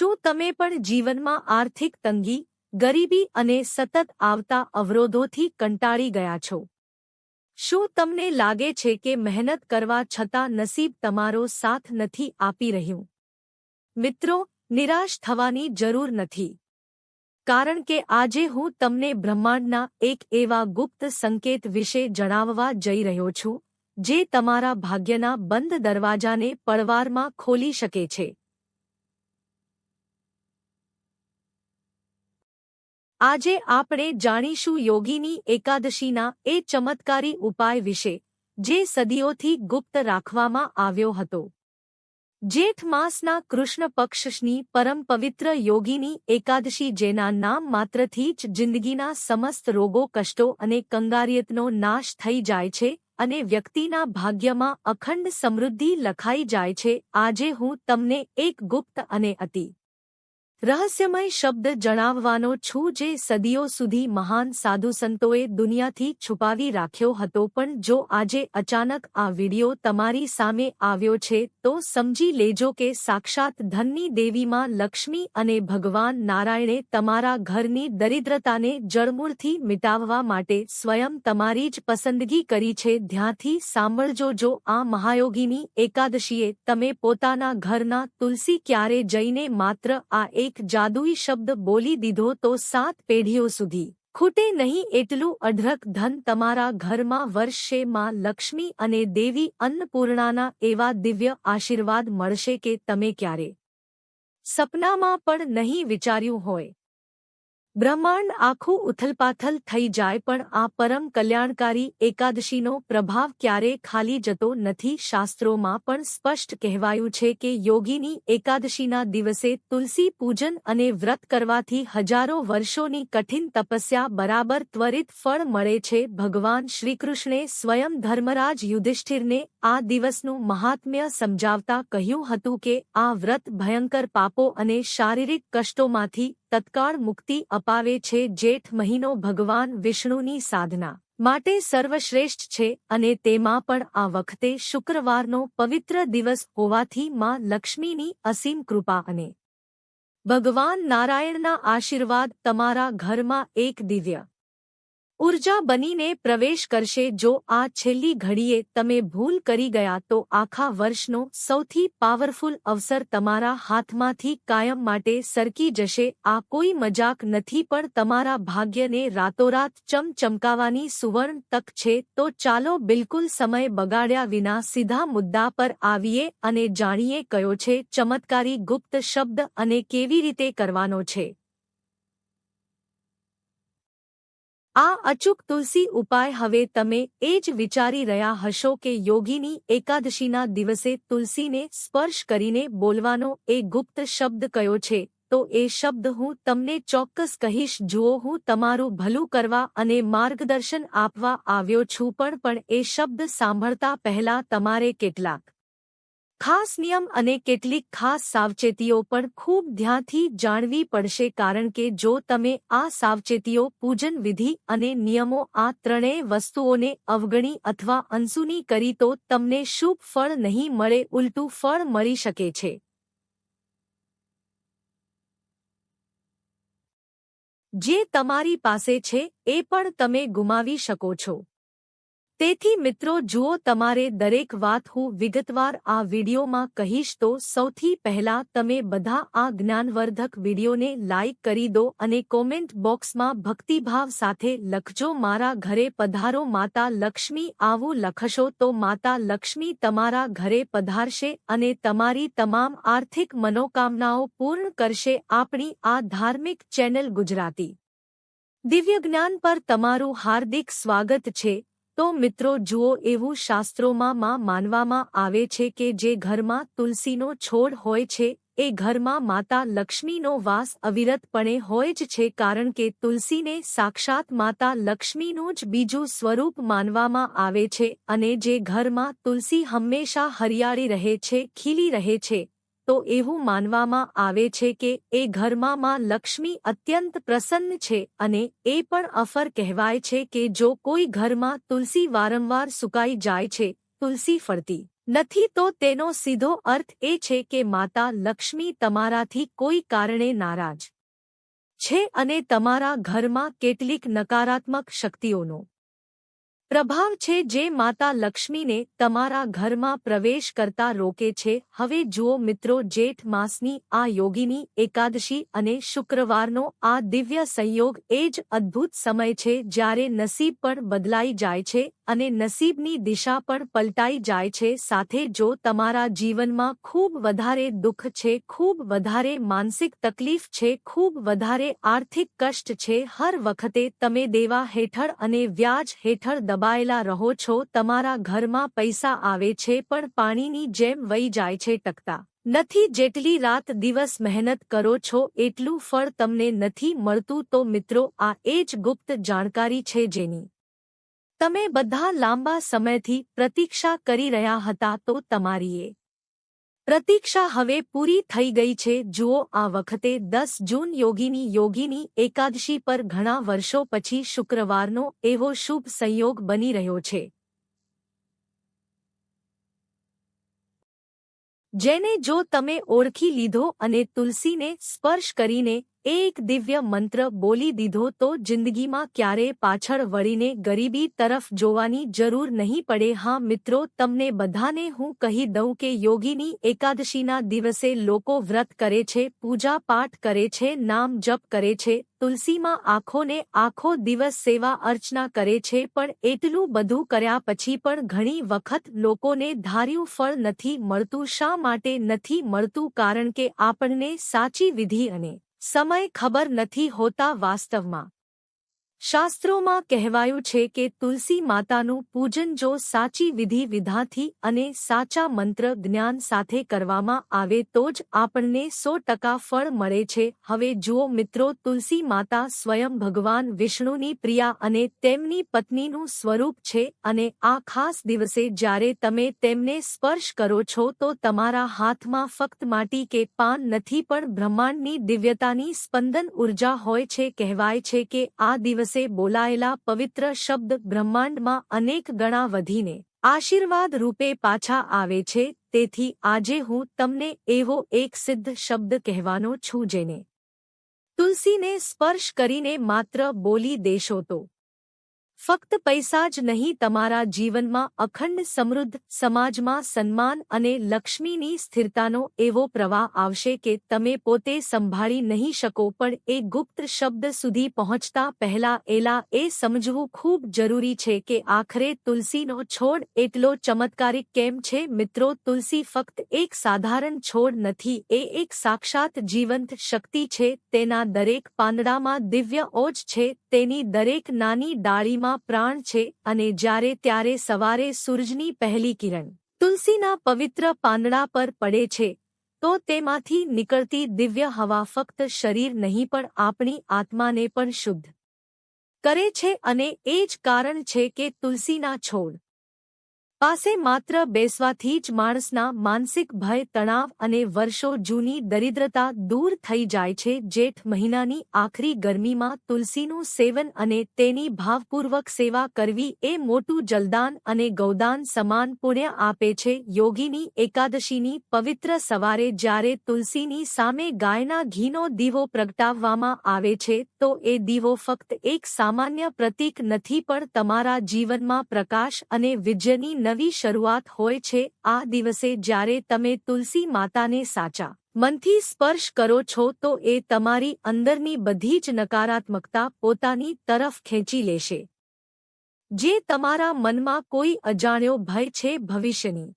શું તમે પણ જીવનમાં આર્થિક તંગી, ગરીબી અને સતત આવતા અવરોધોથી કંટાળી ગયા છો? શું તમને લાગે છે કે મહેનત કરવા છતાં નસીબ તમારો સાથ નથી આપી રહ્યું? મિત્રો, નિરાશ થવાની જરૂર નથી. કારણ કે આજે હું તમને બ્રહ્માંડના એક એવા ગુપ્ત સંકેત વિશે જણાવવા જઈ રહ્યો છું, જે તમારા ભાગ્યના બંધ દરવાજાને પળવારમાં ખોલી શકે છે. આજે આપણે જાણીશું યોગિની એકાદશીના એ ચમત્કારી ઉપાય વિશે, જે સદીઓથી ગુપ્ત રાખવામાં આવ્યો હતો. જેઠ માસના કૃષ્ણ પક્ષની પરમ પવિત્ર યોગિની એકાદશી, જેના નામ માત્રથી જ જિંદગીના સમસ્ત રોગો, કષ્ટો અને કંગારિયતનો નાશ થઈ જાય છે અને વ્યક્તિના ભાગ્યમાં અખંડ સમૃદ્ધિ લખાઈ જાય છે. આજે હું તમને એક ગુપ્ત અને અતિ રહસ્યમય શબ્દ જણાવવાનો છું, જે સદીઓ સુધી મહાન સાધુસંતોએ દુનિયાથી છુપાવી રાખ્યો હતો. પણ જો આજે અચાનક આ વિડિયો તમારી સામે આવ્યો છે, તો સમજી લેજો કે સાક્ષાત ધનની દેવીમાં લક્ષ્મી અને ભગવાન નારાયણે તમારા ઘરની દરિદ્રતાને જડમૂળથી મિટાવવા માટે સ્વયં તમારી જ પસંદગી કરી છે. ધ્યાનથી સાંભળજો. જો આ મહાયોગીની એકાદશીએ તમે પોતાના ઘરના તુલસી ક્યારે જઈને માત્ર આ એક જાદુઈ શબ્દ બોલી દીધો, તો 7 પેઢીઓ સુધી ખૂટે નહીં એટલું અઢળક ધન તમારા ઘરમાં વર્ષે. માં લક્ષ્મી અને દેવી અન્નપૂર્ણાના એવા દિવ્ય આશીર્વાદ મળશે કે તમે ક્યારે સપનામાં પણ નહીં વિચાર્યું હોય. બ્રહ્માંડ આખું ઉથલપાથલ થઈ જાય, પણ આ પરમ કલ્યાણકારી એકાદશીનો પ્રભાવ ક્યારે ખાલી જતો નથી. શાસ્ત્રોમાં પણ સ્પષ્ટ કહેવાયું છે કે યોગીની એકાદશીના દિવસે તુલસી પૂજન અને વ્રત કરવાથી હજારો વર્ષોની કઠિન તપસ્યા બરાબર ત્વરિત ફળ મળે છે. ભગવાન શ્રીકૃષ્ણે સ્વયં ધર્મરાજ યુધિષ્ઠિરને આ દિવસનું મહાત્મ્ય સમજાવતા કહ્યું હતું કે આ વ્રત ભયંકર પાપો અને શારીરિક કષ્ટોમાંથી તત્કાળ મુક્તિ અપાવે છે. જેઠ મહિનો ભગવાન વિષ્ણુની સાધના માટે સર્વશ્રેષ્ઠ છે, અને તેમાં પણ આ વખતે શુક્રવારનો પવિત્ર દિવસ હોવાથી માં લક્ષ્મીની અસીમ કૃપા અને ભગવાન નારાયણના આશીર્વાદ તમારા ઘરમાં એક દિવ્ય ઉર્જા બનીને પ્રવેશ કરશે. જો આ છેલ્લી ઘડીએ તમે ભૂલ કરી ગયા, તો આખા વર્ષનો સૌથી પાવરફુલ અવસર તમારા હાથમાંથી કાયમ માટે સરકી જશે. આ કોઈ મજાક નથી, પણ તમારા ભાગ્યને રાતોરાત ચમચમકાવવાની સુવર્ણ તક છે. તો ચાલો બિલકુલ સમય બગાડ્યા વિના સીધા મુદ્દા પર આવીએ અને જાણીએ કયો છે ચમત્કારી ગુપ્ત શબ્દ અને કેવી રીતે કરવાનો છે. આ અચૂક તુલસી ઉપાય. હવે તમે એ જ વિચારી રહ્યા હશો કે યોગીની એકાદશીના દિવસે તુલસીને સ્પર્શ કરીને બોલવાનો એ ગુપ્ત શબ્દ કયો છે. તો એ શબ્દ હું તમને ચોક્કસ કહીશ. જુઓ, હું તમારું ભલું કરવા અને માર્ગદર્શન આપવા આવ્યો છું, પણ એ શબ્દ સાંભળતા પહેલા તમારે કેટલાક ખાસ નિયમ અને કેટલીક ખાસ સાવચેતીઓ પણ ખૂબ ધ્યાનથી જાણવી પડશે. કારણ કે જો તમે આ સાવચેતીઓ, પૂજન વિધિ અને નિયમો, આ ત્રણેય વસ્તુઓને અવગણી અથવા અનસુની કરી, તો તમને શુભ ફળ નહીં મળે, ઉલટું ફળ મળી શકે છે. જે તમારી પાસે છે એ પણ તમે ગુમાવી શકો છો. તેથી મિત્રો જુઓ, તમારે દરેક વાત હું વિગતવાર આ વિડીયોમાં કહીશ. તો સૌથી પહેલા તમે બધા આ જ્ઞાનવર્ધક વિડીયોને લાઇક કરી દો અને કોમેન્ટ બોક્સમાં ભક્તિભાવ સાથે લખજો, મારા ઘરે પધારો માતા લક્ષ્મી. આવું લખશો તો માતા લક્ષ્મી તમારા ઘરે પધારશે અને તમારી તમામ આર્થિક મનોકામનાઓ પૂર્ણ કરશે. આપણી આ ધાર્મિક ચેનલ ગુજરાતી દિવ્ય જ્ઞાન પર તમારું હાર્દિક સ્વાગત છે. તો મિત્રો જુઓ, એવું શાસ્ત્રોમાં માનવામાં આવે છે કે જે ઘરમાં તુલસીનો છોડ હોય છે, એ ઘરમાં માતા લક્ષ્મીનો વાસ અવિરતપણે હોય જ છે. કારણ કે તુલસીને સાક્ષાત માતા લક્ષ્મીનું જ બીજું સ્વરૂપ માનવામાં આવે છે, અને જે ઘરમાં તુલસી હંમેશા હરિયાળી રહે છે, ખીલી રહે છે, તો એવું માનવામાં આવે છે કે એ ઘરમાં માં લક્ષ્મી અત્યંત પ્રસન્ન છે. અને એ પણ અફર કહેવાય છે કે જો કોઈ ઘરમાં તુલસી વારંવાર સુકાઈ જાય છે, તુલસી ફળતી નથી તો તેનો સીધો અર્થ એ છે કે માતા લક્ષ્મી તમારાથી કોઈ કારણે નારાજ છે અને તમારા ઘરમાં કેટલીક નકારાત્મક શક્તિઓનો પ્રભાવ છે જે માતા લક્ષ્મીને તમારા ઘરમાં પ્રવેશ કરતા રોકે છે. હવે જુઓ મિત્રો, જેઠ માસની આ યોગીની એકાદશી અને શુક્રવારનો આ દિવ્ય સંયોગ એ જ અદ્ભુત સમય છે જ્યારે નસીબ પણ બદલાઈ જાય છે અને નસીબની દિશા પણ પલટાઈ જાય છે. સાથે જો તમારા જીવનમાં ખૂબ વધારે દુઃખ છે, ખૂબ વધારે માનસિક તકલીફ છે, ખૂબ વધારે આર્થિક કષ્ટ છે, હર વખતે તમે દેવા હેઠળ અને વ્યાજ હેઠળ દબાયેલા રહો છો, તમારા ઘરમાં પૈસા આવે છે પણ પાણીની જેમ વહી જાય છે, ટકતા નથી, જેટલી રાત દિવસ મહેનત કરો છો એટલું ફળ તમને નથી મળતું, તો મિત્રો આ એ જ ગુપ્ત જાણકારી છે જેની તમે બધા લાંબા સમયથી પ્રતીક્ષા કરી રહ્યા હતા. તો તમારી એ પ્રતીક્ષા હવે પૂરી થઈ ગઈ છે. જુઓ, આ વખતે 10 જૂન યોગીની એકાદશી પર ઘણા વર્ષો પછી શુક્રવારનો એવો શુભ સંયોગ બની રહ્યો છે જેને જો તમે ઓળખી લીધો અને તુલસીને સ્પર્શ કરીને એક દિવ્ય મંત્ર બોલી દીધો તો જિંદગીમાં ક્યારેય પાછળ વળીને ગરીબી તરફ જોવાની જરૂર નહીં પડે. હા મિત્રો, તમને બધાને હું કહી દઉં કે યોગીની એકાદશીના દિવસે લોકો વ્રત કરે છે, પૂજા પાઠ કરે છે, નામ જપ કરે છે, તુલસીમાં આખોને આખો દિવસ સેવા અર્ચના કરે છે, પણ એટલું બધું કર્યા પછી પણ ઘણી વખત લોકોને ધાર્યું ફળ નથી મળતું. શા માટે નથી મળતું? કારણ કે આપણને સાચી વિધિ અને સમય ખબર નથી હોતા. વાસ્તવમાં શાસ્ત્રોમાં કહેવાયું છે કે તુલસી માતાનું પૂજન જો સાચી વિધિ વિધાનથી અને સાચા મંત્ર જ્ઞાન સાથે કરવામાં આવે તો જ આપણને 100% ફળ મળે છે. હવે જુઓ મિત્રો, તુલસી માતા સ્વયં ભગવાન વિષ્ણુની પ્રિયા અને તેમની પત્નીનું સ્વરૂપ છે અને આ ખાસ દિવસે જ્યારે તમે તેમને સ્પર્શ કરો છો તો તમારા હાથમાં ફક્ત માટી કે પાન નથી પણ બ્રહ્માંડની દિવ્યતાની સ્પંદન ઉર્જા હોય છે. કહેવાય છે કે આ દિવસે બોલાયેલા પવિત્ર શબ્દ બ્રહ્માંડમાં અનેક ગણા વધીને આશીર્વાદ રૂપે પાછા આવે છે. તેથી આજે હું તમને એવો એક સિદ્ધ શબ્દ કહેવાનો છું જેને તુલસીને સ્પર્શ કરીને માત્ર બોલી દેશો તો ફક્ત પૈસા જ નહીં, તમારા જીવનમાં અખંડ સમૃદ્ધ, સમાજમાં સન્માન અને લક્ષ્મીની સ્થિરતાનો એવો પ્રવાહ આવશે કે તમે પોતે સંભાળી નહીં શકો. પણ એ ગુપ્ત શબ્દ સુધી પહોંચતા પહેલા એ સમજવું ખૂબ જરૂરી છે કે આખરે તુલસીનો છોડ એટલો ચમત્કારિક કેમ છે. મિત્રો, તુલસી ફક્ત એક સાધારણ છોડ નથી, એ એક સાક્ષાત જીવંત શક્તિ છે. તેના દરેક પાંદડામાં દિવ્ય ઓજ છે, તેની દરેક નાની ડાળીમાં પ્રાણ છે અને જ્યારે ત્યારે સવારે સૂરજની પહેલી કિરણ તુલસીના પવિત્ર પાંદડા પર પડે છે તો તેમાંથી નીકળતી દિવ્ય હવા ફક્ત શરીર નહીં પણ આપણી આત્માને પણ શુદ્ધ કરે છે. અને એ જ કારણ છે કે તુલસીના છોડ પાસે માત્ર બેસવાથી જ માણસના માનસિક ભય, તણાવ અને વર્ષો જૂની દરિદ્રતા દૂર થઈ જાય છે. જેઠ મહિનાની આખરી ગરમીમાં તુલસીનું સેવન અને તેની ભાવપૂર્વક સેવા કરવી એ મોટું જલદાન અને ગૌદાન સમાન પુણ્ય આપે છે. યોગીની એકાદશીની પવિત્ર સવારે જ્યારે તુલસીની સામે ગાયના ઘીનો દીવો પ્રગટાવવામાં આવે છે તો એ દીવો ફક્ત એક સામાન્ય પ્રતીક નથી પણ તમારા જીવનમાં પ્રકાશ અને વિજયની નવી શરૂઆત હોય છે. આ દિવસે જ્યારે તમે તુલસી માતાને સાચા મનથી સ્પર્શ કરો છો તો એ તમારી અંદરની બધી જ નકારાત્મકતા પોતાની તરફ ખેંચી લેશે. જે તમારા મનમાં કોઈ અજાણ્યો ભય છે, ભવિષ્યની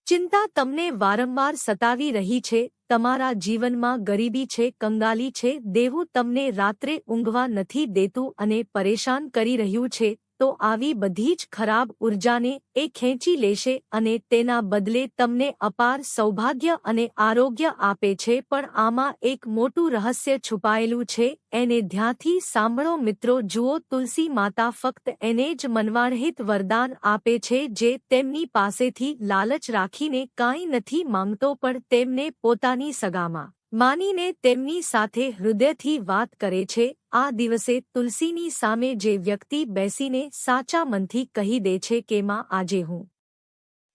ચિંતા તમને વારંવાર સતાવી રહી છે, તમારા જીવનમાં ગરીબી છે, કંગાલી છે, દેવું તમને રાત્રે ઊંઘવા નથી દેતું અને પરેશાન કરી રહ્યું છે, તો આવી બધી જ ખરાબ ઉર્જાને એ ખેંચી લેશે અને તેના બદલે તમને અપાર સૌભાગ્ય અને આરોગ્ય આપે છે. પણ આમાં એક મોટું રહસ્ય છુપાયેલું છે, એને ધ્યાનથી સાંભળો મિત્રો. જુઓ, તુલસી માતા ફક્ત એને જ મનવાણહિત વરદાન આપે છે જે તેમની પાસેથી લાલચ રાખીને કાંઈ નથી માંગતો પણ તેમને પોતાની સગામાં માનીને તેમની સાથે હૃદયથી વાત કરે છે. આ દિવસે તુલસીની સામે જે વ્યક્તિ બેસીને સાચા મનથી કહી દે છે કે માં, આજે હું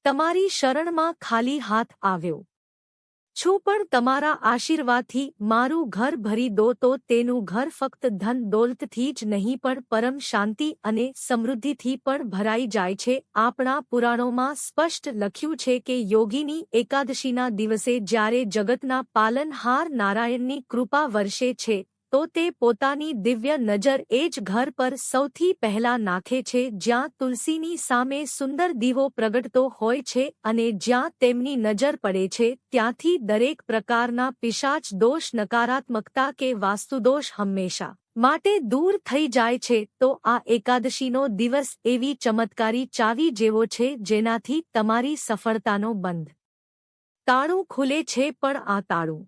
તમારી શરણમાં ખાલી હાથ આવ્યો છું, પણ તમારા આશીર્વાદથી મારું ઘર ભરી દો તો તેનું ઘર ફક્ત ધન દોલતથી જ નહીં પણ પરમ શાંતિ અને સમૃદ્ધિથી પણ ભરાઈ જાય છે. આપણા પુરાણોમાં સ્પષ્ટ લખ્યું છે કે યોગીની એકાદશીના દિવસે જ્યારે જગતના પાલનહાર નારાયણની કૃપા વરસે છે તો તે પોતાની દિવ્ય નજર એ જ ઘર પર સૌથી પહેલા નાખે છે જ્યાં તુલસીની સામે સુંદર દીવો પ્રગટતો હોય છે, અને જ્યાં તેમની નજર પડે છે ત્યાંથી દરેક પ્રકારના પિશાચ દોષ, નકારાત્મકતા કે વાસ્તુદોષ હંમેશા માટે દૂર થઈ જાય છે. તો આ એકાદશીનો દિવસ એવી ચમત્કારી ચાવી જેવો છે જેનાથી તમારી સફળતાનો બંધ તાળું ખુલે છે, પણ આ તાળું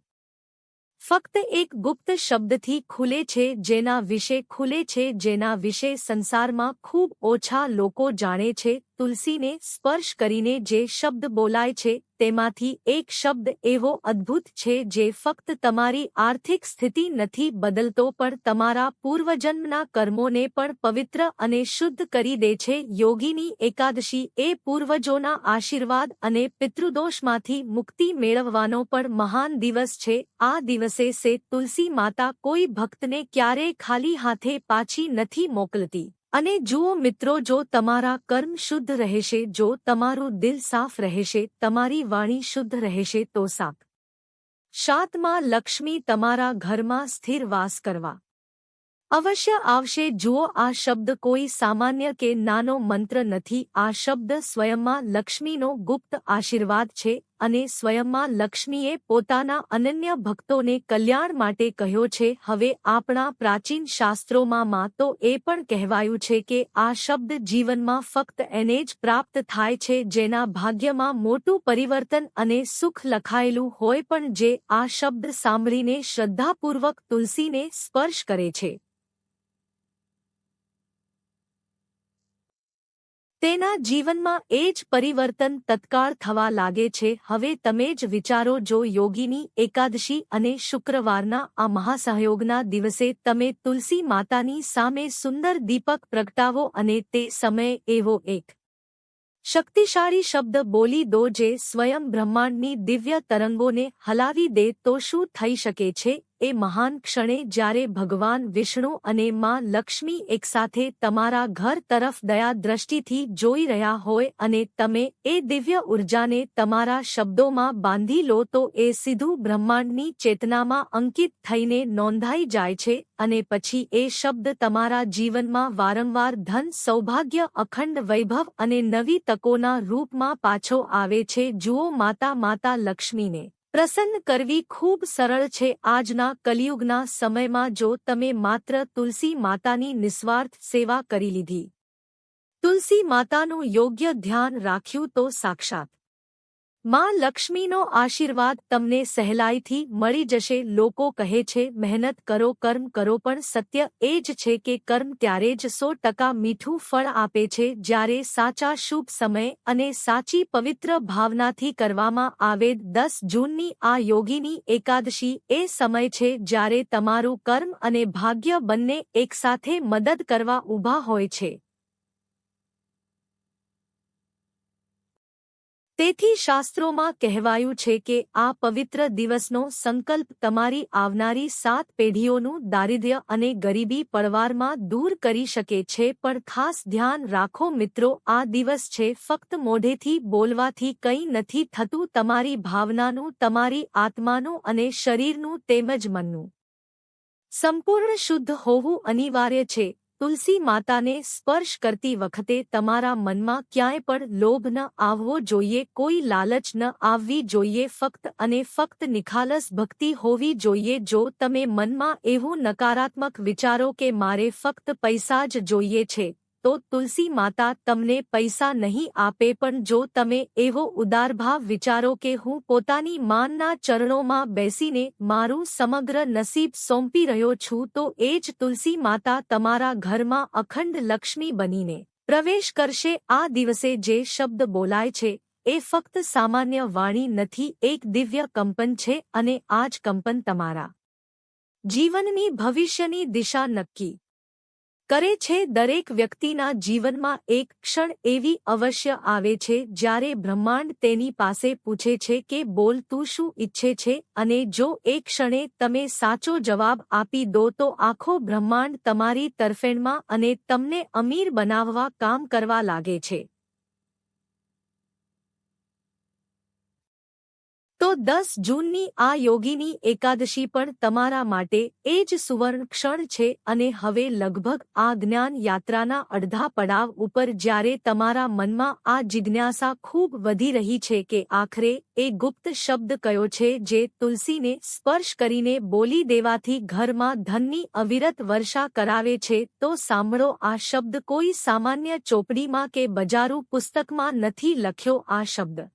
ફક્ત એક ગુપ્ત શબ્દથી ખુલે છે, જેના વિશે સંસારમાં ખૂબ ઓછા લોકો જાણે છે. તુલસીને સ્પર્શ કરીને જે શબ્દ બોલાય છે તેમાંથી એક શબ્દ એવો અદ્ભુત છે જે ફક્ત તમારી આર્થિક સ્થિતિ નથી બદલતો પણ તમારા પૂર્વજન્મના કર્મોને પણ પવિત્ર અને શુદ્ધ કરી દે છે. યોગીની એકાદશી એ પૂર્વજોના આશીર્વાદ અને પિતૃદોષમાંથી મુક્તિ મેળવવાનો પણ મહાન દિવસ છે. આ દિવસે સે તુલસી માતા કોઈ ભક્તને ક્યારેય ખાલી હાથે પાછી નથી મોકલતી. અને જુઓ મિત્રો, જો તમારા કર્મ શુદ્ધ રહેશે, જો તમારું દિલ સાફ રહેશે, તમારી વાણી શુદ્ધ રહેશે તો સાક્ષાતમાં લક્ષ્મી તમારા ઘરમાં સ્થિર વાસ કરવા અવશ્ય આવશે. જુઓ, આ શબ્દ કોઈ સામાન્ય કે નાનો મંત્ર નથી. આ શબ્દ સ્વયંમાં લક્ષ્મીનો ગુપ્ત આશીર્વાદ છે, અને સ્વયંમાં લક્ષ્મીએ પોતાના અનન્ય ભક્તોને કલ્યાણ માટે કહ્યો છે. હવે આપણા પ્રાચીન શાસ્ત્રોમાં તો એ પણ કહેવાયું છે કે આ શબ્દ જીવનમાં ફક્ત એને જ પ્રાપ્ત થાય છે જેના ભાગ્યમાં મોટું પરિવર્તન અને સુખ લખાયેલું હોય, પણ જે આ શબ્દ સાંભળીને શ્રદ્ધાપૂર્વક તુલસીને સ્પર્શ કરે છે તેના જીવનમાં એ જ પરિવર્તન તત્કાળ થવા લાગે છે. હવે તમે જ વિચારો, જો યોગીની એકાદશી અને શુક્રવારના આ મહાસહયોગના દિવસે તમે તુલસી માતાની સામે સુંદર દીપક પ્રગટાવો અને તે સમયે એવો એક શક્તિશાળી શબ્દ બોલી દો જે સ્વયં બ્રહ્માંડની દિવ્ય તરંગોને હલાવી દે, તો શું થઈ શકે છે? એ મહાન ક્ષણે જ્યારે ભગવાન વિષ્ણુ અને માં લક્ષ્મી એકસાથે તમારા ઘર તરફ દયા દ્રષ્ટિથી જોઈ રહ્યા હોય અને તમે એ દિવ્ય ઉર્જાને તમારા શબ્દોમાં બાંધી લો તો એ સીધું બ્રહ્માંડની ચેતનામાં અંકિત થઈને નોંધાઈ જાય છે, અને પછી એ શબ્દ તમારા જીવનમાં વારંવાર ધન, સૌભાગ્ય, અખંડ વૈભવ અને નવી તકોના રૂપમાં પાછો આવે છે. જુઓ, માતા લક્ષ્મીને પ્રસન્ન કરવી ખૂબ સરળ છે. આજના કલિયુગના સમયમાં જો તમે માત્ર તુલસી માતાની નિસ્વાર્થ સેવા કરી લીધી, તુલસી માતાનું યોગ્ય ધ્યાન રાખ્યું તો સાક્ષાત માં લક્ષ્મીનો આશીર્વાદ તમને સહેલાઈથી મળી જશે. લોકો કહે છે મહેનત કરો, કર્મ કરો, પણ સત્ય એ જ છે કે કર્મ ત્યારે જ 100% મીઠું ફળ આપે છે જ્યારે સાચા શુભ સમય અને સાચી પવિત્ર ભાવનાથી કરવામાં આવે. 10 જૂનની આ યોગીની એકાદશી એ સમય છે જ્યારે તમારું કર્મ અને ભાગ્ય બંને એકસાથે મદદ કરવા ઊભા હોય છે. તેથી શાસ્ત્રોમાં કહેવાયું છે કે આ પવિત્ર દિવસનો સંકલ્પ તમારી આવનારી 7 પેઢીઓનું દારિદ્ર્ય અને ગરીબી પડવારમાં દૂર કરી શકે છે. પણ ખાસ ધ્યાન રાખો મિત્રો, આ દિવસ છે ફક્ત મોઢેથી બોલવાથી કંઈ નથી થતું. તમારી ભાવનાનું, તમારી આત્માનું અને શરીરનું તેમજ મનનું સંપૂર્ણ શુદ્ધ હોવું અનિવાર્ય છે. તુલસી માતાને સ્પર્શ કરતી વખતે તમારા મનમાં ક્યાંય પણ લોભ ન આવવો જોઈએ, કોઈ લાલચ ન આવવી જોઈએ, ફક્ત અને ફક્ત નિખાલસ ભક્તિ હોવી જોઈએ. જો તમે મનમાં એવું નકારાત્મક વિચારો કે મારે ફક્ત પૈસા જ જોઈએ છે, તો તુલસી માતા તમને પૈસા નહીં આપે. પણ જો તમે એવો ઉદારભાવ વિચારો કે હું પોતાની માનના ચરણોમાં બેસીને મારું સમગ્ર નસીબ સોંપી રહ્યો છું, તો એ જ તુલસી માતા તમારા ઘરમાં અખંડ લક્ષ્મી બનીને પ્રવેશ કરશે. આ દિવસે જે શબ્દ બોલાય છે એ ફક્ત સામાન્ય વાણી નથી, એક દિવ્ય કંપન છે, અને આ જ કંપન તમારા જીવનની ભવિષ્યની દિશા નક્કી કરે છે। દરેક વ્યક્તિના જીવનમાં એક ક્ષણ એવી અવશ્ય આવે છે જ્યારે બ્રહ્માંડ તેની પાસે પૂછે છે કે બોલ તું શું ઈચ્છે છે, અને જો એ ક્ષણે તમે સાચો જવાબ આપી દો તો આખો બ્રહ્માંડ તમારી તરફેણમાં અને તમને અમીર બનાવવા કામ કરવા લાગે છે। તો 10 જૂનની આ યોગીની એકાદશી પણ તમારા માટે એ જ સુવર્ણ ક્ષણ છે, અને હવે લગભગ આ જ્ઞાન યાત્રાના અડધા પડાવ ઉપર જ્યારે તમારા મનમાં આ જિજ્ઞાસા ખૂબ વધી રહી છે કે આખરે એ ગુપ્ત શબ્દ કયો છે જે તુલસીને સ્પર્શ કરીને બોલી દેવાથી ઘરમાં ધનની અવિરત વર્ષા કરાવે છે, તો સાંભળો આ શબ્દ કોઈ સામાન્ય ચોપડીમાં કે બજારૂ પુસ્તકમાં નથી લખ્યો। આ શબ્દ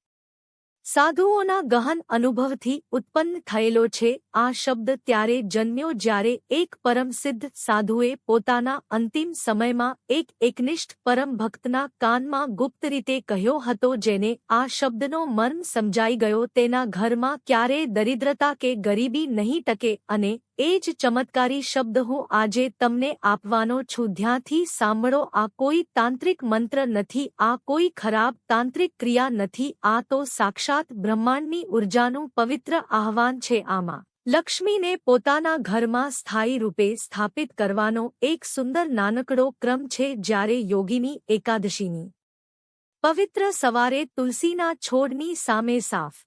સાધુઓના ગહન અનુભવથી ઉત્પન્ન થયેલો છે। આ શબ્દ ત્યારે જન્મ્યો જ્યારે એક પરમસિદ્ધ સાધુએ પોતાના અંતિમ સમયમાં એક એકનિષ્ઠ પરમ ભક્તના કાનમાં ગુપ્ત રીતે કહ્યો હતો, જેને આ શબ્દનો મર્મ સમજાઈ ગયો તેના ઘરમાં ક્યારેય દરિદ્રતા કે ગરીબી નહીં ટકે, અને એ જ ચમત્કારી શબ્દ હું આજે તમને આપવાનો છું। ધ્યાનથી સાંભળો, આ કોઈ તાંત્રિક મંત્ર નથી, આ કોઈ ખરાબ તાંત્રિક ક્રિયા નથી, આ તો સાક્ષાત બ્રહ્માંડની ઉર્જાનું પવિત્ર આહ્વાન છે। આમાં લક્ષ્મીને પોતાના ઘરમાં સ્થાયી રૂપે સ્થાપિત કરવાનો એક સુંદર નાનકડો ક્રમ છે। જ્યારે યોગીની એકાદશીની પવિત્ર સવારે તુલસીના છોડની સામે સાફ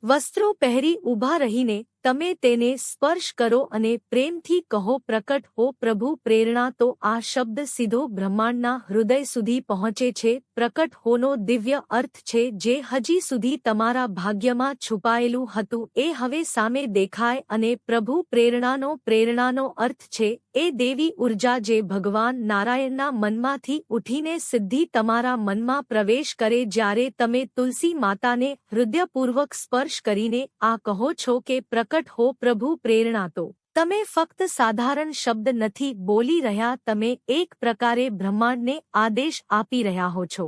વસ્ત્રો પહેરી ઊભા રહીને તમે તેને સ્પર્શ કરો અને પ્રેમથી કહો, પ્રકટ હો પ્રભુ। પ્રેરણા તો આ શબ્દ સીધો બ્રહ્માંડના હૃદય સુધી પહોંચે છે। પ્રકટ હોનો દિવ્ય અર્થ છે જે હજી સુધી તમારા ભાગ્યમાં છુપાયેલું હતું એ હવે સામે દેખાય, અને પ્રભુ પ્રેરણાનો અર્થ છે એ દેવી ઉર્જા જે ભગવાન નારાયણના મનમાંથી ઉઠીને સીધી તમારા મનમાં પ્રવેશ કરે। જ્યારે તમે તુલસી માતાને હૃદયપૂર્વક સ્પર્શ કરીને આ કહો છો કે પ્રકટ હો પ્રભુ, પ્રેરણા તો તમે ફક્ત સાધારણ શબ્દ નથી બોલી રહ્યા, તમે એક પ્રકારે બ્રહ્માંડને આદેશ આપી રહ્યા હો છો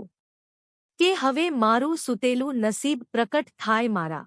કે હવે મારું સૂતેલું નસીબ પ્રકટ થાય, મારા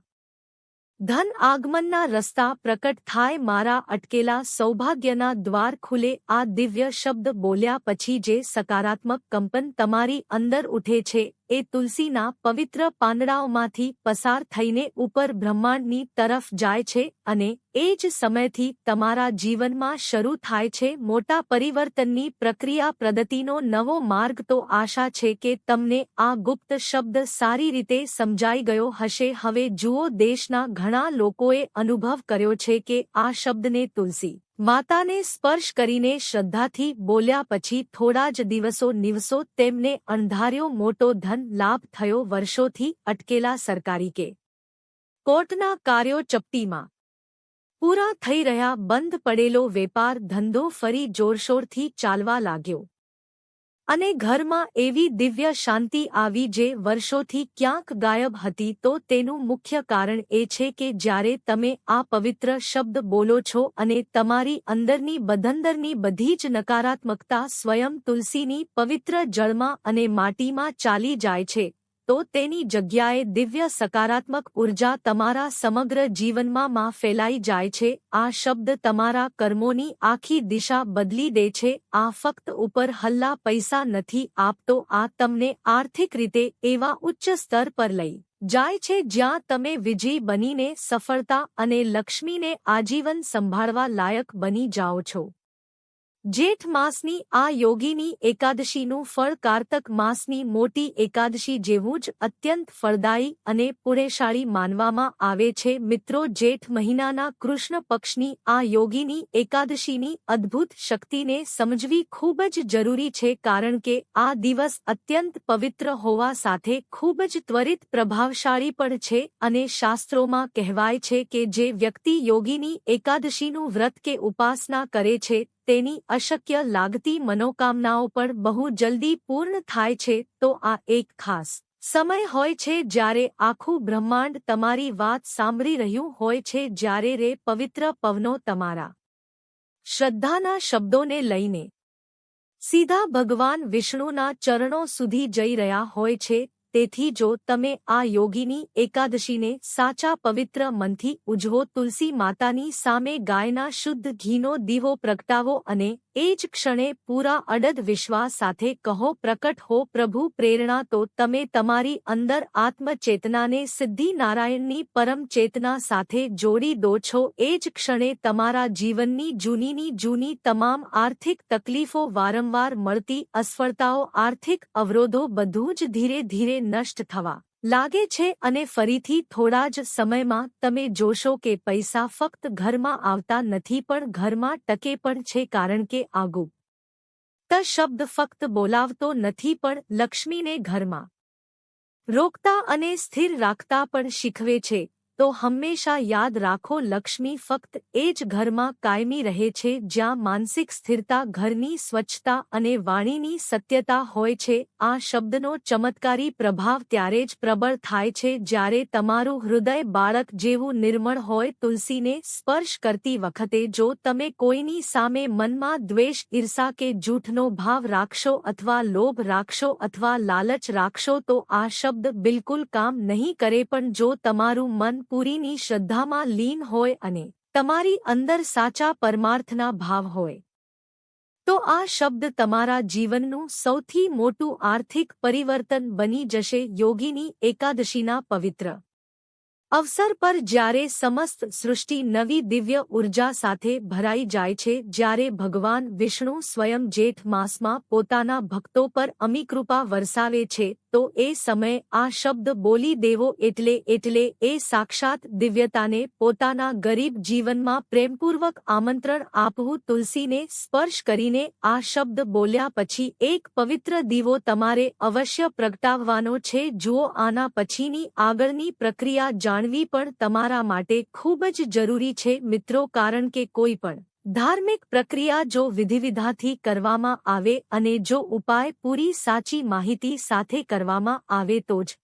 ધન આગમનના રસ્તા પ્રકટ થાય, મારા અટકેલા સૌભાગ્યના દ્વાર ખુલે। આ દિવ્ય શબ્દ બોલ્યા પછી જે સકારાત્મક કંપન તમારી અંદર ઉઠે છે એ તુલસીના પવિત્ર પાંદડાઓમાંથી પસાર થઈને ઉપર બ્રહ્માંડની તરફ જાય છે, અને એ જ સમયથી તમારા જીવનમાં શરૂ થાય છે મોટા પરિવર્તનની પ્રક્રિયા, પ્રગતિનો નવો માર્ગ। તો આશા છે કે તમને આ ગુપ્ત શબ્દ સારી રીતે સમજાઈ ગયો હશે। હવે જુઓ, દેશના ઘણા લોકોએ અનુભવ કર્યો છે કે આ શબ્દને તુલસી માતાને સ્પર્શ કરીને શ્રદ્ધાથી બોલ્યા પછી થોડા જ દિવસો તેમને અણધાર્યો મોટો ધન લાભ થયો। વર્ષોથી અટકેલા સરકારી કે કોર્ટના કાર્યો ચપટીમાં પૂરા થઈ રહ્યા, બંધ પડેલો વેપાર ધંધો ફરી જોરશોરથી ચાલવા લાગ્યો, અને ઘરમાં એવી દિવ્ય શાંતિ આવી જે વર્ષોથી ક્યાંક ગાયબ હતી। તો તેનું મુખ્ય કારણ એ છે કે જ્યારે તમે આ પવિત્ર શબ્દ બોલો છો અને તમારી અંદરની બધંદરની બધી જ નકારાત્મકતા સ્વયં તુલસીની પવિત્ર જળમાં અને માટીમાં ચાલી જાય છે, તો તેની જગ્યાએ દિવ્ય સકારાત્મક ઉર્જા તમારા સમગ્ર જીવનમાં ફેલાઈ જાય છે। આ શબ્દ તમારા કર્મોની આખી દિશા બદલી દે છે। આ ફક્ત ઉપર હલ્લા પૈસા નથી આપતો, આ તમને આર્થિક રીતે એવા ઉચ્ચ સ્તર પર લઈ જાય છે જ્યાં તમે વિજયી બનીને સફળતા અને લક્ષ્મીને આજીવન સંભાળવા લાયક બની જાઓ છો। જેઠ માસની આ યોગીની એકાદશીનું ફળ કારતક માસની મોટી એકાદશી જેવું જ અત્યંત ફળદાયી અને પુણ્યશાળી માનવામાં આવે છે। મિત્રો, જેઠ મહિનાના કૃષ્ણ પક્ષની આ યોગીની એકાદશીની અદ્ભુત શક્તિને સમજવી ખૂબ જ જરૂરી છે, કારણ કે આ દિવસ અત્યંત પવિત્ર હોવા સાથે ખૂબ જ ત્વરિત પ્રભાવશાળી પણ છે, અને શાસ્ત્રોમાં કહેવાય છે કે જે વ્યક્તિ યોગીની એકાદશીનું વ્રત કે ઉપાસના કરે છે તેની અશક્ય લાગતી મનોકામનાઓ પણ બહુ જલ્દી પૂર્ણ થાય છે। તો આ એક ખાસ સમય હોય છે જ્યારે આખું બ્રહ્માંડ તમારી વાત સાંભળી રહ્યું હોય છે, જ્યારે રે પવિત્ર પવનો તમારા શ્રદ્ધાના શબ્દોને લઈને સીધા ભગવાન વિષ્ણુના ચરણો સુધી જઈ રહ્યા હોય છે। તેથી જો તમે આ યોગીની એકાદશીને સાચા પવિત્ર મનથી ઉજવો, તુલસી માતાની સામે ગાયના શુદ્ધ ઘીનો દીવો પ્રગટાવો અને એ જ ક્ષણે પૂરા અડદ વિશ્વાસ સાથે કહો, પ્રકટ હો પ્રભુ પ્રેરણા. તો તમે તમારી અંદર આત્મચેતનાને સિદ્ધિનારાયણની પરમ ચેતના સાથે જોડી દો છો. એ જ ક્ષણે તમારા જીવનની જૂનીની જૂની તમામ આર્થિક તકલીફો, વારંવાર મળતી અસફળતાઓ, આર્થિક અવરોધો બધું જ ધીરે ધીરે નષ્ટ થવા લાગે છે અને ફરીથી થોડા જ સમયમાં તમે જોશો કે પૈસા ફક્ત ઘરમાં આવતા નથી પણ ઘરમાં ટકે પણ છે, કારણ કે આ ગુપ્ત શબ્દ ફક્ત બોલાવતો નથી પણ લક્ષ્મીને ઘરમાં રોકતા અને સ્થિર રાખતા પણ શીખવે છે. તો હંમેશા યાદ રાખો, લક્ષ્મી ફક્ત એ જ ઘરમાં કાયમી રહે છે જ્યાં માનસિક સ્થિરતા, ઘરની સ્વચ્છતા અને વાણીની સત્યતા હોય છે. આ શબ્દનો ચમત્કારી પ્રભાવ ત્યારે જ પ્રબળ થાય છે જ્યારે તમારું હૃદય બાળક જેવું નિર્મળ હોય. તુલસીને સ્પર્શ કરતી વખતે જો તમે કોઈની સામે મનમાં દ્વેષ, ઈર્ષા કે જૂઠનો ભાવ રાખશો અથવા લોભ રાખશો અથવા લાલચ રાખશો તો આ શબ્દ બિલકુલ કામ નહીં કરે. પણ જો તમારું મન પૂરીની શ્રદ્ધામાં લીન હોય અને તમારી અંદર સાચા પરમાર્થના ભાવ હોય તો આ શબ્દ તમારા જીવનનું સૌથી મોટું આર્થિક પરિવર્તન બની જશે. યોગીની એકાદશીના પવિત્ર અવસર પર જ્યારે સમસ્ત સૃષ્ટિ નવી દિવ્ય ઉર્જા સાથે ભરાઈ જાય છે, જ્યારે ભગવાન વિષ્ણુ સ્વયં જેઠ માસમાં પોતાના ભક્તો પર અમી કૃપા વરસાવે છે, તો એ સમયે આ શબ્દ બોલી દેવો એટલે એ સાક્ષાત દિવ્યતાને પોતાના ગરીબ જીવનમાં પ્રેમપૂર્વક આમંત્રણ આપવું. તુલસીને સ્પર્શ કરીને આ શબ્દ બોલ્યા પછી એક પવિત્ર દીવો તમારે અવશ્ય પ્રગટાવવાનો છે. જુઓ, આના પછીની આગળની પ્રક્રિયા જાણવી પણ તમારા માટે ખૂબ જ જરૂરી છે મિત્રો, કારણ કે કોઈ પણ ધાર્મિક પ્રક્રિયા જો વિધિવિધાથી કરવામાં આવે અને જો ઉપાય પૂરી સાચી માહિતી સાથે કરવામાં આવે તો જ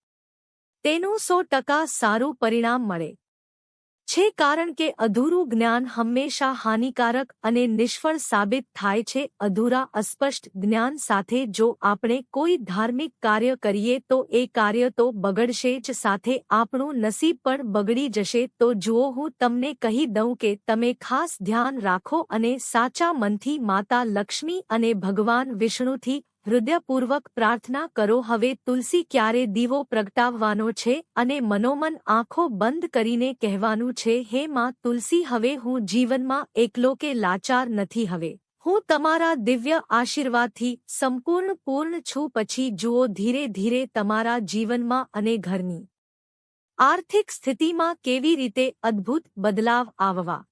તેનું 100% સારું પરિણામ મળે છે, કારણ કે અધૂરું જ્ઞાન હંમેશા હાનિકારક અને નિષ્ફળ સાબિત થાય છે. અધૂરા, અસ્પષ્ટ જ્ઞાન સાથે જો આપણે કોઈ ધાર્મિક કાર્ય કરીએ તો એ કાર્ય તો બગડશે જ, સાથે આપણું નસીબ પણ બગડી જશે. તો જુઓ, હું તમને કહી દઉં કે તમે ખાસ ધ્યાન રાખો અને સાચા મનથી માતા લક્ષ્મી અને ભગવાન વિષ્ણુથી હૃદયપૂર્વક પ્રાર્થના કરો. હવે તુલસી ક્યારે દીવો પ્રગટાવવાનો છે અને મનોમન આંખો બંધ કરીને કહેવાનું છે, હે માં તુલસી, હવે હું જીવનમાં એકલો કે લાચાર નથી. હવે હું તમારા દિવ્ય આશીર્વાદથી સંપૂર્ણ પૂર્ણ છું. પછી જુઓ, ધીરે ધીરે તમારા જીવનમાં અને ઘરની આર્થિક સ્થિતિમાં કેવી રીતે અદ્ભુત બદલાવ આવવા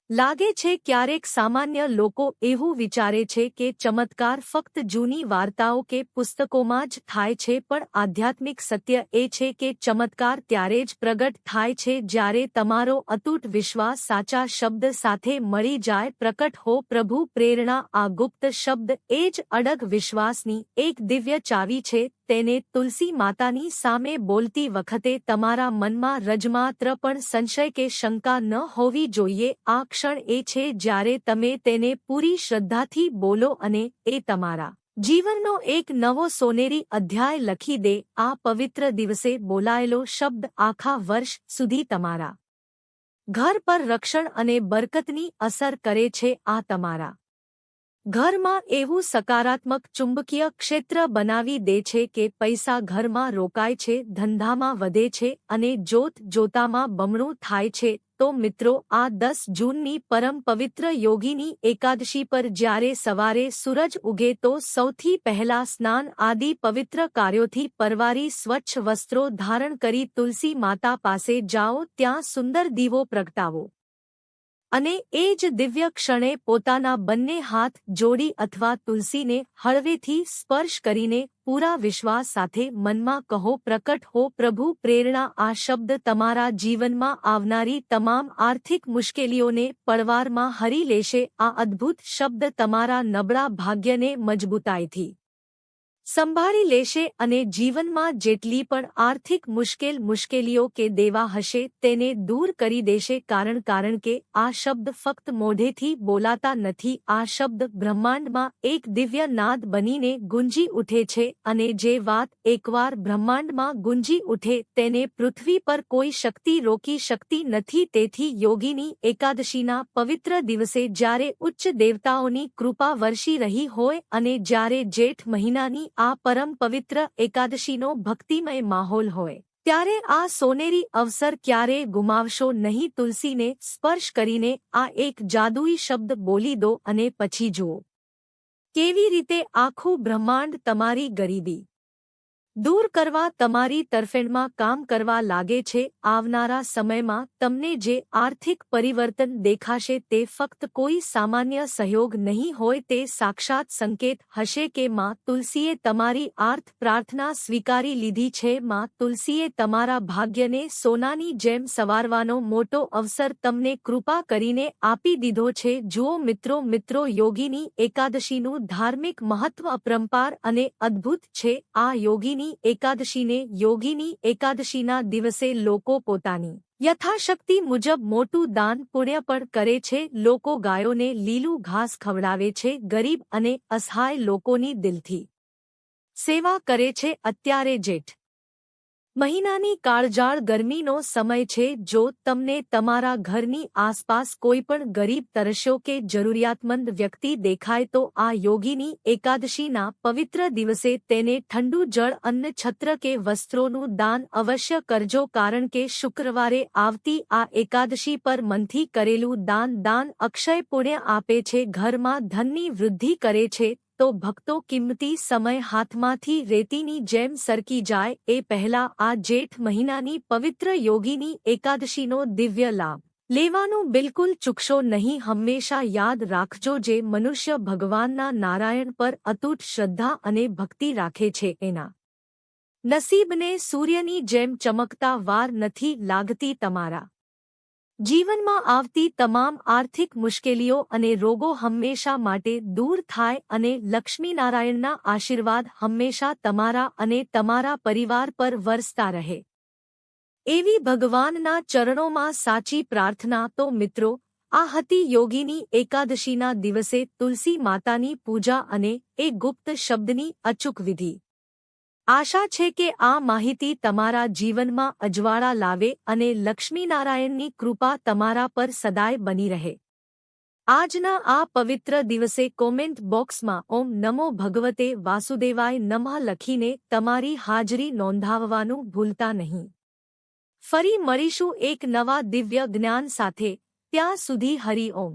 લાગે છે. ક્યારેક સામાન્ય લોકો એવું વિચારે છે કે ચમત્કાર ફક્ત જૂની વાર્તાઓ કે પુસ્તકોમાં જ થાય છે, પણ આધ્યાત્મિક સત્ય એ છે કે ચમત્કાર ત્યારે જ પ્રગટ થાય છે જ્યારે તમારો અતૂટ વિશ્વાસ સાચા શબ્દ સાથે મળી જાય. પ્રકટ હો પ્રભુ પ્રેરણા. આ ગુપ્ત શબ્દ એ જ અડગ વિશ્વાસની એક દિવ્ય ચાવી છે. તેને તુલસી માતાની સામે બોલતી વખતે તમારા મનમાં રજમાત્ર પણ સંશય કે શંકા ન હોવી જોઈએ. આ ક્ષણ એ છે જ્યારે તમે તેને પૂરી શ્રદ્ધાથી બોલો અને એ તમારા જીવનનો એક નવો સોનેરી અધ્યાય લખી દે. આ પવિત્ર દિવસે બોલાયેલો શબ્દ આખા વર્ષ સુધી તમારા ઘર પર રક્ષણ અને બરકતની અસર કરે છે. આ તમારા ઘરમાં એવું સકારાત્મક ચુંબકીય ક્ષેત્ર બનાવી દે છે કે પૈસા ઘરમાં રોકાય છે, ધંધામાં વધે છે અને જોત જોતામાં બમણું થાય છે. તો મિત્રો, આ 10 જૂનની પરમ પવિત્ર યોગીની એકાદશી પર જ્યારે સવારે સૂરજ ઉગે તો સૌથી પહેલા સ્નાન આદિ પવિત્ર કાર્યોથી પરવારી સ્વચ્છ વસ્ત્રો ધારણ કરી તુલસી માતા પાસે જાઓ, ત્યાં સુંદર દીવો પ્રગટાવો અને એ જ દિવ્ય ક્ષણે પોતાના બંને હાથ જોડી અથવા તુલસીને હળવેથી સ્પર્શ કરીને પૂરા વિશ્વાસ સાથે મનમાં કહો, પ્રકટ હો પ્રભુ પ્રેરણા. આ શબ્દ તમારા જીવનમાં આવનારી તમામ આર્થિક મુશ્કેલીઓને પળવારમાં હરી લેશે. આ અદ્ભુત શબ્દ તમારા નબળા ભાગ્યને મજબૂતાઈથી સંભાળી લેશે અને જીવનમાં જેટલી પણ આર્થિક મુશ્કેલીઓ કે દેવા હશે તેને દૂર કરી દેશે કારણ કે આ શબ્દ ફક્ત મોઢેથી બોલાતા નથી, આ શબ્દ બ્રહ્માંડમાં એક દિવ્ય નાદ બનીને ગુંજી ઉઠે છે અને જે વાત એકવાર બ્રહ્માંડમાં ગુંજી ઉઠે તેને પૃથ્વી પર કોઈ શક્તિ રોકી શકતી નથી। તેથી યોગીની એકાદશીના પવિત્ર દિવસે જ્યારે ઉચ્ચ દેવતાઓની કૃપા વરસી રહી હોય અને જ્યારે જેઠ મહિનાની આ પરમ પવિત્ર એકાદશીનો ભક્તિમય માહોલ હોય ત્યારે આ સોનેરી અવસર ક્યારેય ગુમાવશો નહીં। તુલસીને સ્પર્શ કરીને આ એક જાદુઈ શબ્દ બોલી દો અને પછી જુઓ કેવી રીતે આખું બ્રહ્માંડ તમારી ગરીબી દૂર કરવા તમારી તરફેણમાં કામ કરવા લાગે છે। આવનારા સમયમાં તમને જે આર્થિક પરિવર્તન દેખાશે તે ફક્ત કોઈ સામાન્ય સહયોગ નહીં હોય, તે સાક્ષાત સંકેત હશે કે માં તુલસીએ તમારી આર્ત પ્રાર્થના સ્વીકારી લીધી છે। માં તુલસીએ તમારા ભાગ્યને સોનાની જેમ સવારવાનો મોટો અવસર તમને કૃપા કરીને આપી દીધો છે। જુઓ મિત્રો, યોગીની એકાદશીનું ધાર્મિક મહત્વ અપરંપાર અને અદ્ભુત છે। આ યોગીની એકાદશીના દિવસે લોકો પોતાની યથાશક્તિ મુજબ મોટું દાન પુણ્ય પણ કરે છે। લોકો ગાયોને લીલું ઘાસ ખવડાવે છે, ગરીબ અને અસહાય લોકોની દિલથી સેવા કરે છે। અત્યારે જેઠ મહિનાની કાળઝાળ ગરમીનો સમય છે। જો તમને તમારા ઘરની આસપાસ કોઈપણ ગરીબ, તરસ્યો કે જરૂરિયાતમંદ વ્યક્તિ દેખાય તો આ યોગીની એકાદશીના પવિત્ર દિવસે તેને ઠંડુ જળ, અન્ન, છત્ર કે વસ્ત્રોનું દાન અવશ્ય કરજો કારણ કે શુક્રવારે આવતી આ એકાદશી પર મનથી કરેલું દાન અક્ષય પુણ્ય આપે છે, ઘરમાં ધનની વૃદ્ધિ કરે છે। તો ભક્તો, કિંમતી સમય હાથમાંથી રેતીની જેમ સરકી જાય એ પહેલા આ જેઠ મહિનાની પવિત્ર યોગીની એકાદશીનો દિવ્ય લાભ લેવાનું બિલકુલ ચૂકશો નહીં। હંમેશા યાદ રાખજો, જે મનુષ્ય ભગવાનના નારાયણ પર અતૂટ શ્રદ્ધા અને ભક્તિ રાખે છે એના નસીબને સૂર્યની જેમ ચમકતા વાર નથી લાગતી। તમારા જીવનમાં આવતી તમામ આર્થિક મુશ્કેલીઓ અને રોગો હંમેશા માટે દૂર થાય અને લક્ષ્મીનારાયણના આશીર્વાદ હંમેશા તમારા અને તમારા પરિવાર પર વરસતા રહે એવી ભગવાનના ચરણોમાં સાચી પ્રાર્થના। તો મિત્રો, આ હતી યોગીની એકાદશીના દિવસે તુલસી માતાની પૂજા અને એ ગુપ્ત શબ્દની અચૂક વિધિ। આશા છે કે આ માહિતી તમારા જીવનમાં અજવાળા લાવે અને લક્ષ્મીનારાયણની કૃપા તમારા પર સદાય બની રહે। આજના આ પવિત્ર દિવસે કોમેન્ટ બોક્સમાં ઓમ નમો ભગવતે વાસુદેવાય નમઃ લખીને તમારી હાજરી નોંધાવવાનું ભૂલતા નહીં। ફરી મળીશું એક નવા દિવ્ય જ્ઞાન સાથે, ત્યાં સુધી હરિ ઓમ।